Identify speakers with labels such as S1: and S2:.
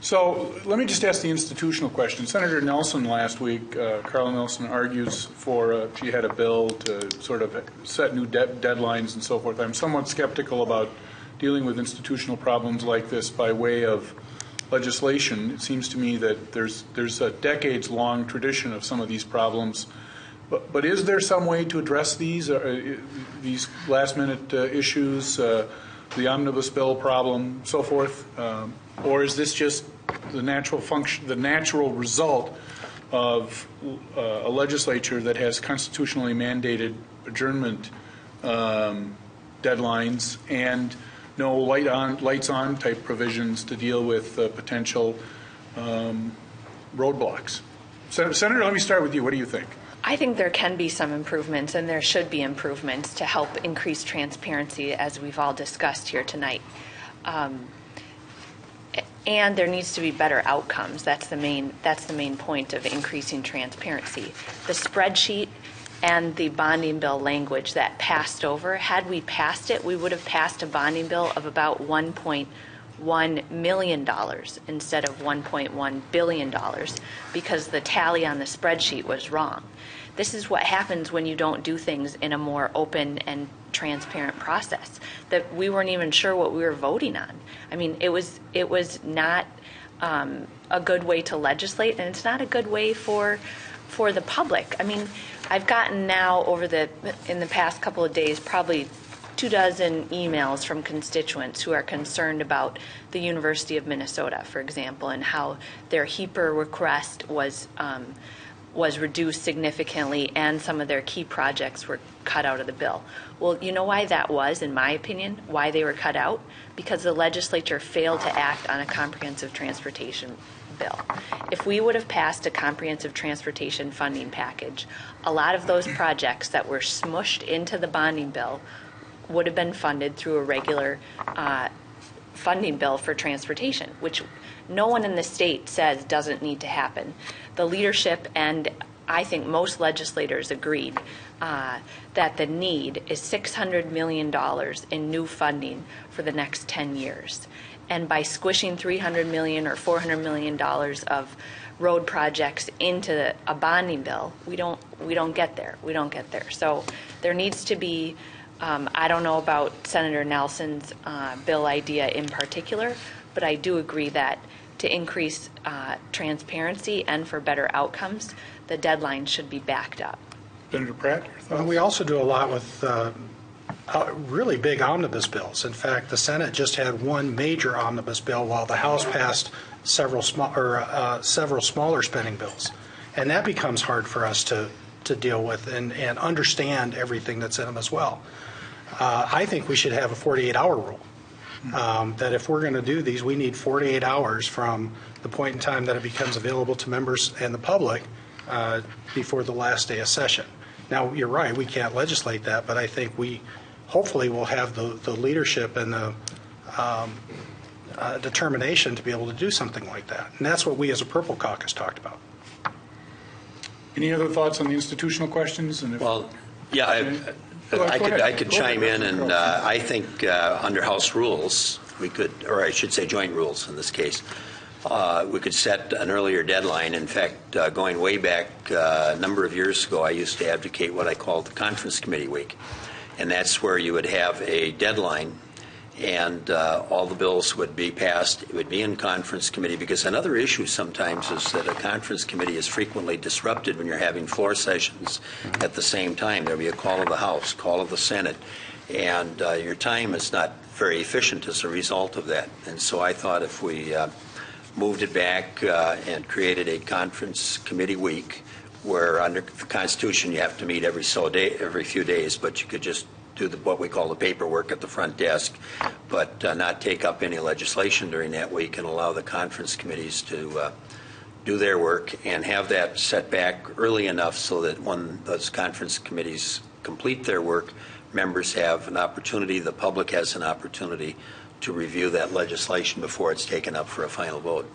S1: So let me just ask the institutional question. Senator Nelson last week, Carla Nelson argues for, she had a bill to sort of set new deadlines and so forth. I'm somewhat skeptical about dealing with institutional problems like this by way of legislation. It seems to me that there's a decades-long tradition of some of these problems. But is there some way to address these last-minute issues, the omnibus bill problem, so forth? Or is this just the natural function, the natural result of a legislature that has constitutionally mandated adjournment deadlines and no lights on type provisions to deal with potential roadblocks? Senator, let me start with you. What do you think?
S2: I think there can be some improvements, and there should be improvements to help increase transparency, as we've all discussed here tonight. And there needs to be better outcomes. That's the main point of increasing transparency. The spreadsheet and the bonding bill language that passed over, had we passed it, we would have passed a bonding bill of about $1.1 million instead of $1.1 billion because the tally on the spreadsheet was wrong. This is what happens when you don't do things in a more open and transparent process, that we weren't even sure what we were voting on. I mean, it was not a good way to legislate, and it's not a good way for the public. I mean, I've gotten now in the past couple of days probably 24 emails from constituents who are concerned about the University of Minnesota, for example, and how their HEPR request was reduced significantly and some of their key projects were cut out of the bill. Well, you know why that was, in my opinion, why they were cut out? Because the legislature failed to act on a comprehensive transportation bill. If we would have passed a comprehensive transportation funding package, a lot of those projects that were smushed into the bonding bill would have been funded through a regular funding bill for transportation, which no one in the state says doesn't need to happen. The leadership and I think most legislators agreed that the need is $600 million in new funding for the next 10 years. And by squishing $300 million or $400 million of road projects into a bonding bill, we don't get there. We don't get there. So there needs to be, I don't know about Senator Nelson's bill idea in particular, but I do agree that to increase transparency and for better outcomes, the deadline should be backed up.
S1: Senator Pratt, your thoughts?
S3: We also do a lot with really big omnibus bills. In fact, the Senate just had one major omnibus bill while the House passed several smaller spending bills. And that becomes hard for us to deal with and understand everything that's in them as well. I think we should have a 48-hour rule. That if we're going to do these, we need 48 hours from the point in time that it becomes available to members and the public before the last day of session. Now, you're right, we can't legislate that, but I think we hopefully will have the leadership and the determination to be able to do something like that. And that's what we as a Purple Caucus talked about.
S1: Any other thoughts on the institutional questions? And
S4: well, yeah, I could chime in, and I think under House rules, we could, or I should say joint rules in this case, we could set an earlier deadline. In fact, going way back a number of years ago, I used to advocate what I called the conference committee week. And that's where you would have a deadline and all the bills would be passed. It would be in conference committee, because another issue sometimes is that a conference committee is frequently disrupted when you're having floor sessions at the same time. There'll be a call of the House, call of the Senate, and your time is not very efficient as a result of that. And so I thought if we moved it back and created a conference committee week, where under the Constitution you have to meet every few days, but you could just do what we call the paperwork at the front desk, but not take up any legislation during that week, and allow the conference committees to do their work and have that set back early enough so that when those conference committees complete their work, members have an opportunity, the public has an opportunity to review that legislation before it's taken up for a final vote.